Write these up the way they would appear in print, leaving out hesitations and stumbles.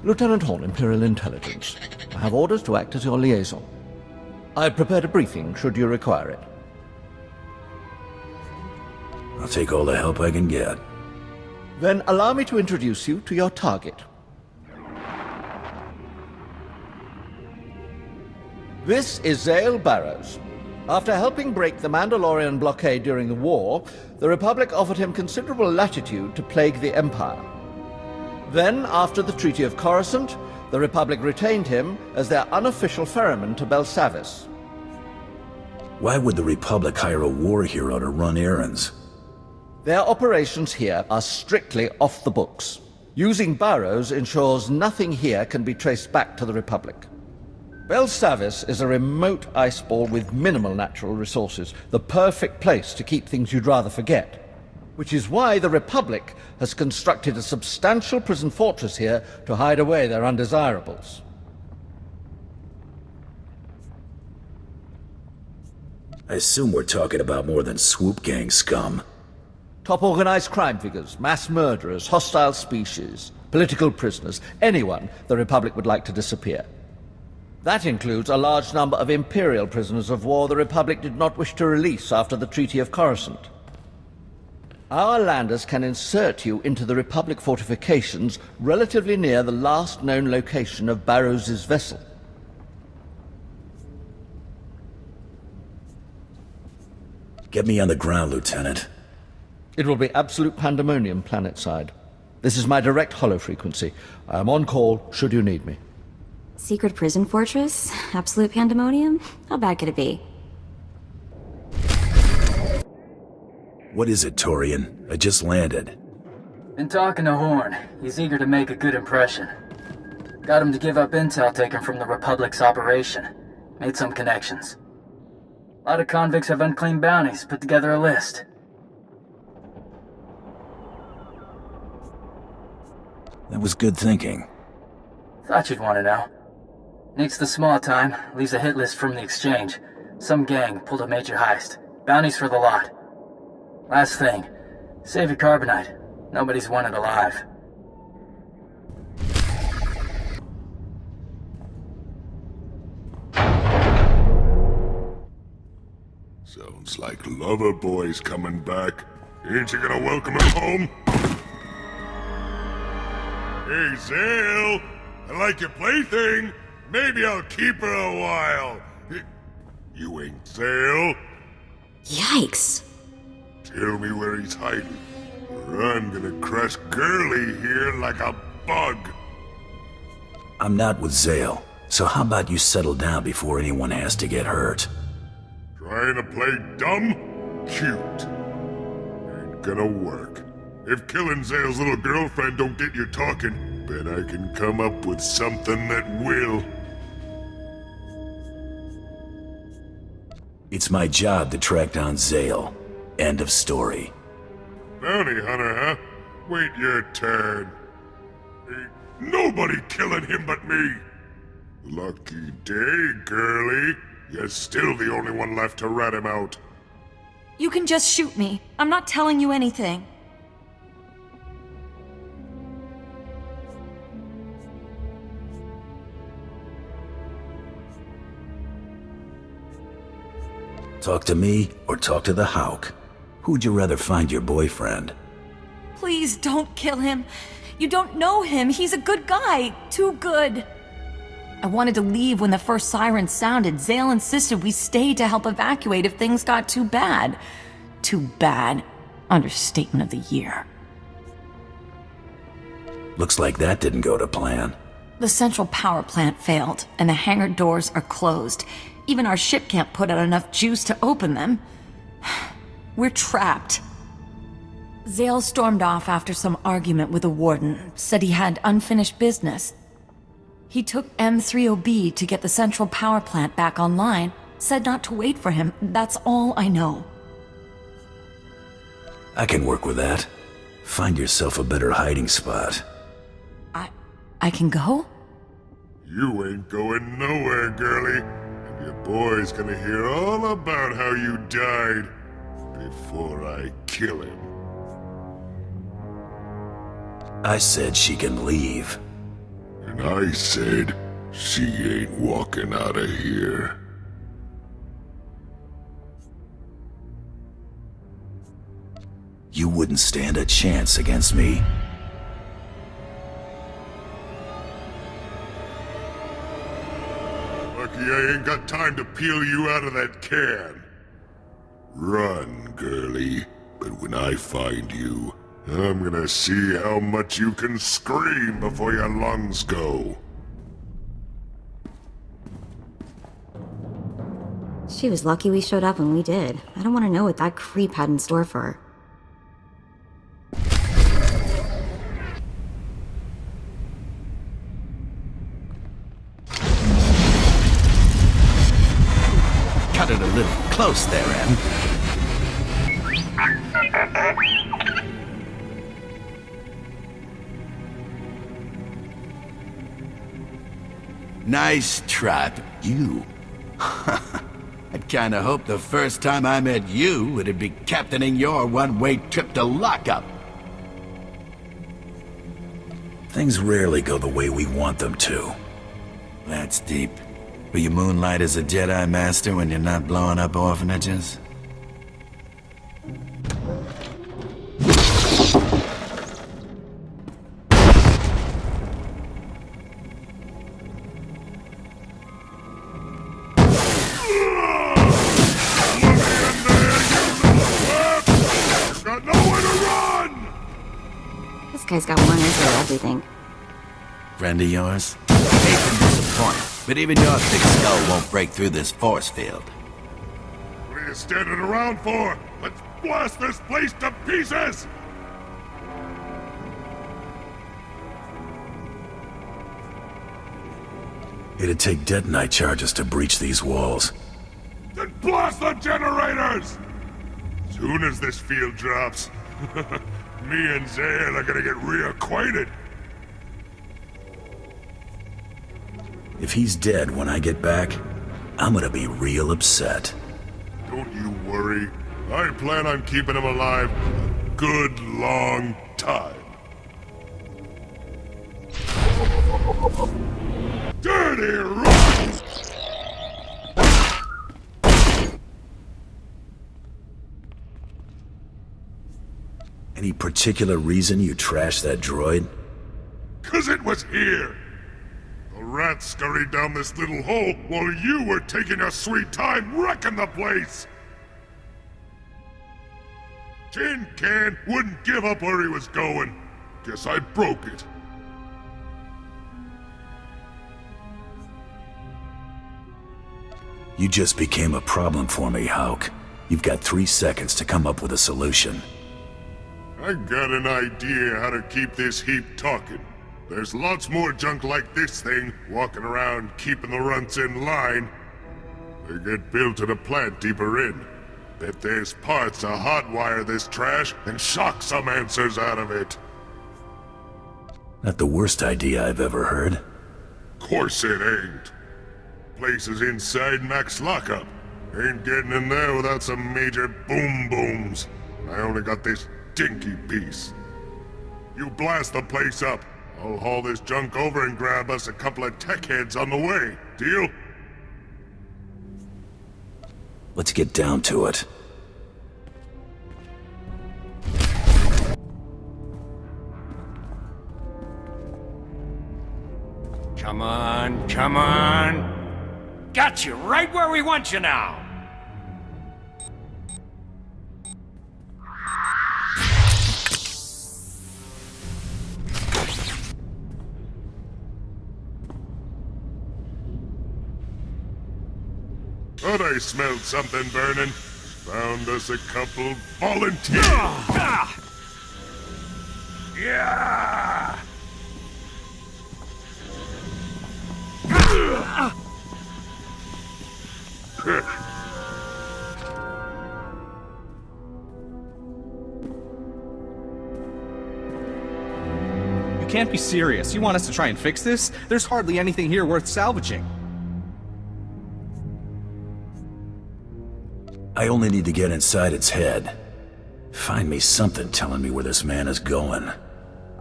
Lieutenant Hall, Imperial Intelligence. I have orders to act as your liaison. I've prepared a briefing, should you require it. I'll take all the help I can get. Then allow me to introduce you to your target. This is Zale Barrows. After helping break the Mandalorian blockade during the war, the Republic offered him considerable latitude to plague the Empire. Then, after the Treaty of Coruscant, the Republic retained him as their unofficial ferryman to Belsavis. Why would the Republic hire a war hero to run errands? Their operations here are strictly off the books. Using Barrows ensures nothing here can be traced back to the Republic. Belsavis is a remote ice ball with minimal natural resources, the perfect place to keep things you'd rather forget. Which is why the Republic has constructed a substantial prison fortress here to hide away their undesirables. I assume we're talking about more than swoop gang scum. Top organized crime figures, mass murderers, hostile species, political prisoners, anyone the Republic would like to disappear. That includes a large number of Imperial prisoners of war the Republic did not wish to release after the Treaty of Coruscant. Our landers can insert you into the Republic fortifications relatively near the last known location of Barrows's vessel. Get me on the ground, Lieutenant. It will be absolute pandemonium planetside. This is my direct holofrequency. I am on call should you need me. Secret prison fortress? Absolute pandemonium? How bad could it be? What is it, Torian? I just landed. Been talking to Horn. He's eager to make a good impression. Got him to give up intel taken from the Republic's operation. Made some connections. A lot of convicts have unclaimed bounties. Put together a list. That was good thinking. Thought you'd want to know. Nick's the small time, leaves a hit list from the exchange. Some gang pulled a major heist. Bounties for the lot. Last thing, save your carbonite. Nobody's wanted alive. Sounds like Loverboy's coming back. Ain't you gonna welcome him home? Hey, Zale! I like your plaything. Maybe I'll keep her a while. You ain't Zale? Yikes. Tell me where he's hiding, or I'm gonna crush Girly here like a bug. I'm not with Zale, so how about you settle down before anyone has to get hurt? Trying to play dumb? Cute. Ain't gonna work. If killing Zale's little girlfriend don't get you talking, bet I can come up with something that will. It's my job to track down Zale. End of story. Bounty hunter, huh? Wait your turn. Ain't nobody killing him but me. Lucky day, Girly. You're still the only one left to rat him out. You can just shoot me. I'm not telling you anything. Talk to me or talk to the Hawk. Who'd you rather find your boyfriend? Please don't kill him. You don't know him. He's a good guy. Too good. I wanted to leave when the first siren sounded. Zale insisted we stay to help evacuate if things got too bad. Too bad. Understatement of the year. Looks like that didn't go to plan. The central power plant failed, and the hangar doors are closed. Even our ship can't put out enough juice to open them. We're trapped. Zale stormed off after some argument with the warden, said he had unfinished business. He took M30B to get the central power plant back online, said not to wait for him. That's all I know. I can work with that. Find yourself a better hiding spot. I can go? You ain't going nowhere, Girly. And your boy's gonna hear all about how you died before I kill him. I said she can leave. And I said, she ain't walking out of here. You wouldn't stand a chance against me. Lucky I ain't got time to peel you out of that can. Run, girlie. But when I find you, I'm gonna see how much you can scream before your lungs go. She was lucky we showed up when we did. I don't want to know what that creep had in store for her. Cut it a little close there, Em. Nice trap, you. I'd kinda hoped the first time I met you, it'd be captaining your one-way trip to lockup. Things rarely go the way we want them to. That's deep. Will you moonlight as a Jedi Master when you're not blowing up orphanages? Got nowhere to run! This guy's got one answer to everything. Friend of yours? Hate to disappoint, but even your thick skull won't break through this force field. What are you standing around for? Let's blast this place to pieces! It'd take detonite charges to breach these walls. Then blast the generators! Soon as this field drops, me and Zale are gonna get reacquainted. If he's dead when I get back, I'm gonna be real upset. Don't you worry. I plan on keeping him alive a good long time. Dirty rotten! Any particular reason you trashed that droid? 'Cause it was here! The rats scurried down this little hole while you were taking your sweet time wrecking the place! Tin Can wouldn't give up where he was going. Guess I broke it. You just became a problem for me, Hawk. You've got 3 seconds to come up with a solution. I got an idea how to keep this heap talking. There's lots more junk like this thing walking around keeping the runts in line. They get built at a plant deeper in. Bet there's parts to hotwire this trash and shock some answers out of it. Not the worst idea I've ever heard. Course it ain't. Place is inside Max lockup. Ain't getting in there without some major boom booms. I only got this dinky piece. You blast the place up. I'll haul this junk over and grab us a couple of tech heads on the way. Deal? Let's get down to it. Come on, come on. Got you right where we want you now. Thought I smelled something burning. Found us a couple volunteers. Yeah! You can't be serious. You want us to try and fix this? There's hardly anything here worth salvaging. I only need to get inside its head. Find me something telling me where this man is going.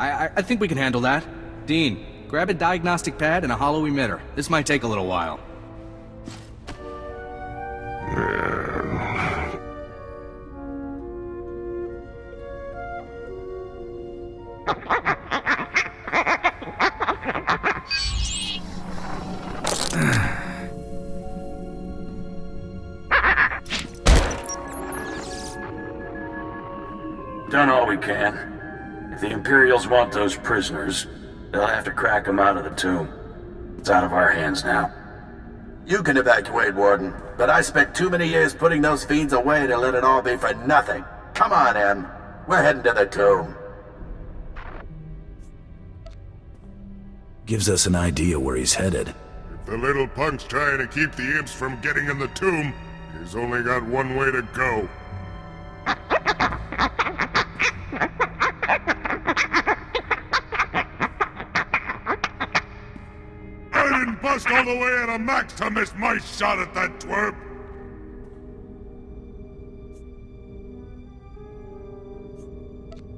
I think we can handle that. Dean, grab a diagnostic pad and a hollow emitter. This might take a little while. Done all we can. If the Imperials want those prisoners, they'll have to crack them out of the tomb. It's out of our hands now. You can evacuate, Warden, but I spent too many years putting those fiends away to let it all be for nothing. Come on, Em. We're heading to the tomb. Gives us an idea where he's headed. If the little punk's trying to keep the imps from getting in the tomb, he's only got one way to go. I didn't bust all the way out of Max to miss my shot at that twerp!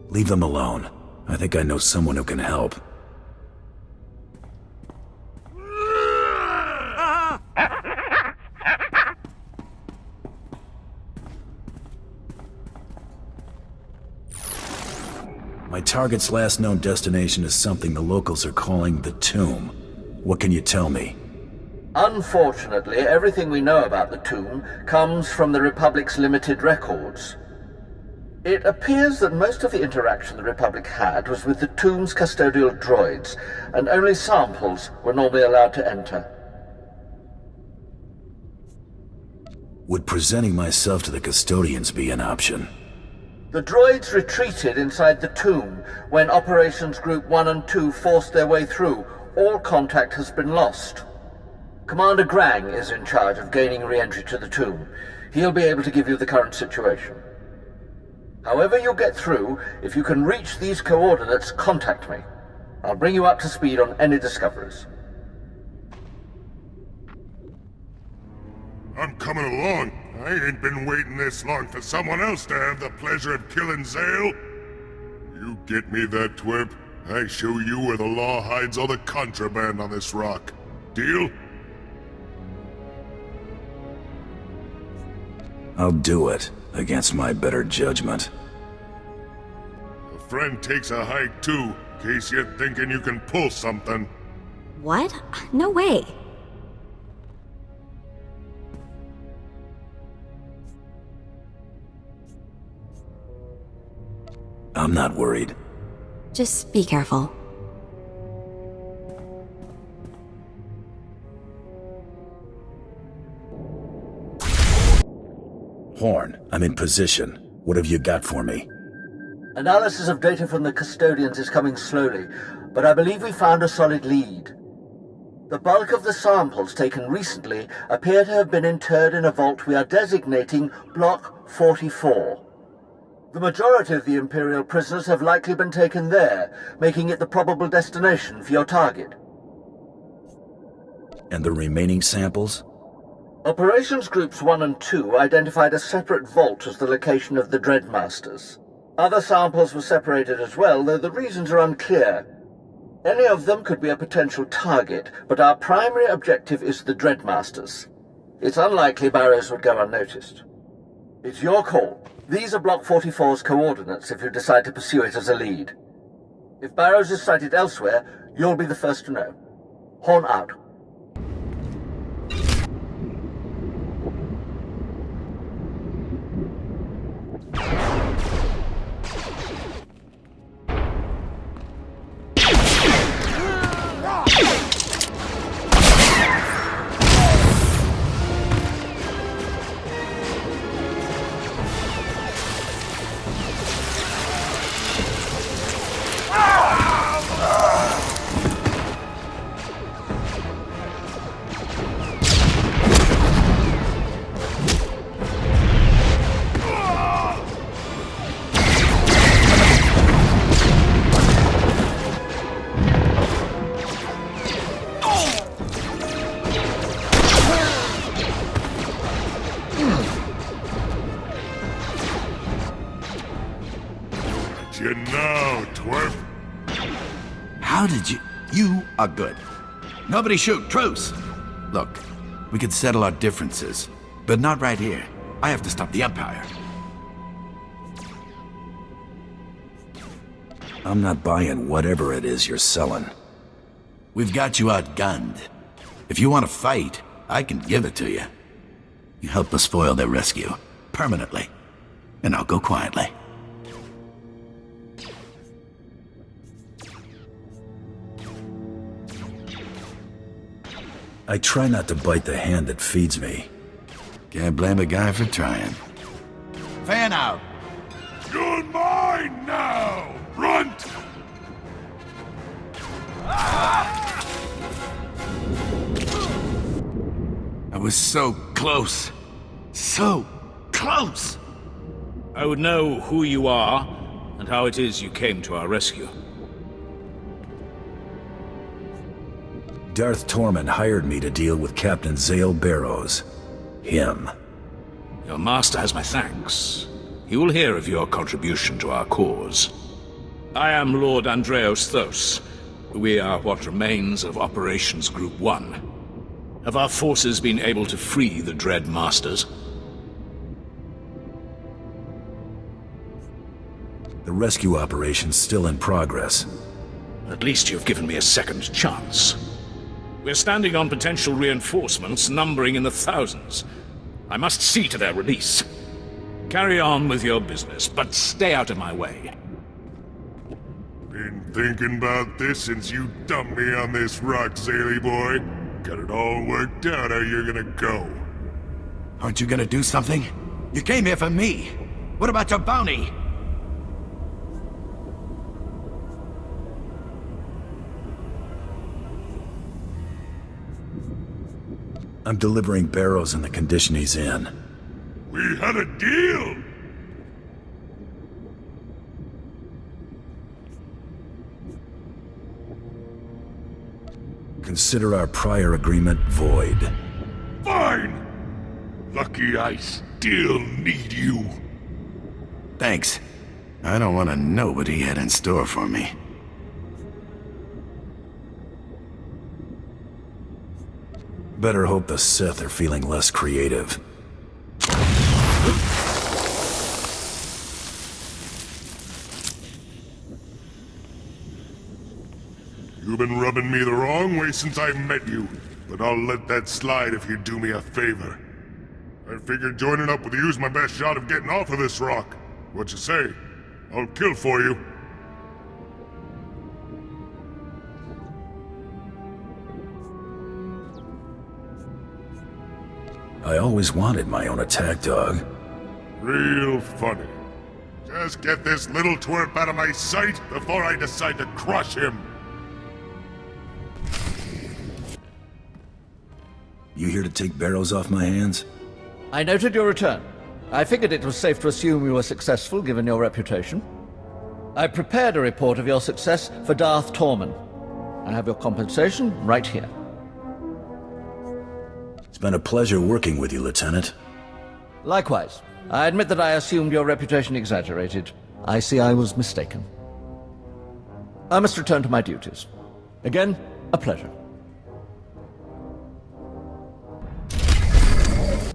Leave them alone. I think I know someone who can help. My target's last known destination is something the locals are calling the tomb. What can you tell me? Unfortunately, everything we know about the tomb comes from the Republic's limited records. It appears that most of the interaction the Republic had was with the tomb's custodial droids, and only samples were normally allowed to enter. Would presenting myself to the custodians be an option? The droids retreated inside the tomb when Operations Group 1 and 2 forced their way through. All contact has been lost. Commander Grang is in charge of gaining re-entry to the tomb. He'll be able to give you the current situation. However you get through, if you can reach these coordinates, contact me. I'll bring you up to speed on any discoveries. I'm coming along. I ain't been waiting this long for someone else to have the pleasure of killing Zale. You get me that twerp, I show you where the law hides all the contraband on this rock. Deal? I'll do it, against my better judgment. A friend takes a hike too, in case you're thinking you can pull something. What? No way. I'm not worried. Just be careful. Horn, I'm in position. What have you got for me? Analysis of data from the custodians is coming slowly, but I believe we found a solid lead. The bulk of the samples taken recently appear to have been interred in a vault we are designating Block 44. The majority of the Imperial prisoners have likely been taken there, making it the probable destination for your target. And the remaining samples? Operations Groups 1 and 2 identified a separate vault as the location of the Dreadmasters. Other samples were separated as well, though the reasons are unclear. Any of them could be a potential target, but our primary objective is the Dreadmasters. It's unlikely Barrows would go unnoticed. It's your call. These are Block 44's coordinates if you decide to pursue it as a lead. If Barrows is sighted elsewhere, you'll be the first to know. Horn out. You are good. Nobody shoot. Truce! Look, we could settle our differences, but not right here. I have to stop the Empire. I'm not buying whatever it is you're selling. We've got you outgunned. If you want to fight, I can give it to you. You help us spoil their rescue, permanently. And I'll go quietly. I try not to bite the hand that feeds me. Can't blame a guy for trying. Fan out! You're mine now, runt! I was so close. So close! I would know who you are, and how it is you came to our rescue. Darth Tormund hired me to deal with Captain Zale Barrows. Him. Your master has my thanks. He will hear of your contribution to our cause. I am Lord Andreos Thos. We are what remains of Operations Group 1. Have our forces been able to free the Dread Masters? The rescue operation's still in progress. At least you've given me a second chance. We're standing on potential reinforcements numbering in the thousands. I must see to their release. Carry on with your business, but stay out of my way. Been thinking about this since you dumped me on this rock, Zaley boy. Got it all worked out how you're gonna go. Aren't you gonna do something? You came here for me. What about your bounty? I'm delivering Barrows in the condition he's in. We had a deal! Consider our prior agreement void. Fine! Lucky I still need you. Thanks. I don't want to know what he had in store for me. Better hope the Sith are feeling less creative. You've been rubbing me the wrong way since I met you, but I'll let that slide if you do me a favor. I figured joining up with you's my best shot of getting off of this rock. What you say? I'll kill for you. I always wanted my own attack dog. Real funny. Just get this little twerp out of my sight before I decide to crush him. You here to take Barrows off my hands? I noted your return. I figured it was safe to assume you were successful, given your reputation. I prepared a report of your success for Darth Tormund. I have your compensation right here. It's been a pleasure working with you, Lieutenant. Likewise. I admit that I assumed your reputation exaggerated. I see I was mistaken. I must return to my duties. Again, a pleasure.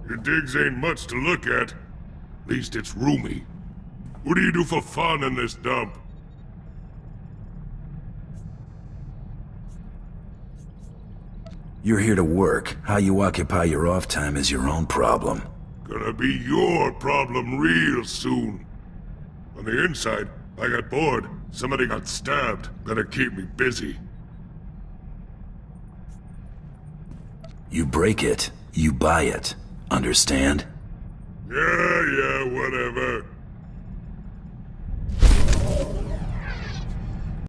Your digs ain't much to look at. At least it's roomy. What do you do for fun in this dump? You're here to work. How you occupy your off time is your own problem. Gonna be your problem real soon. On the inside, I got bored. Somebody got stabbed. Gotta keep me busy. You break it, you buy it. Understand? Yeah, whatever.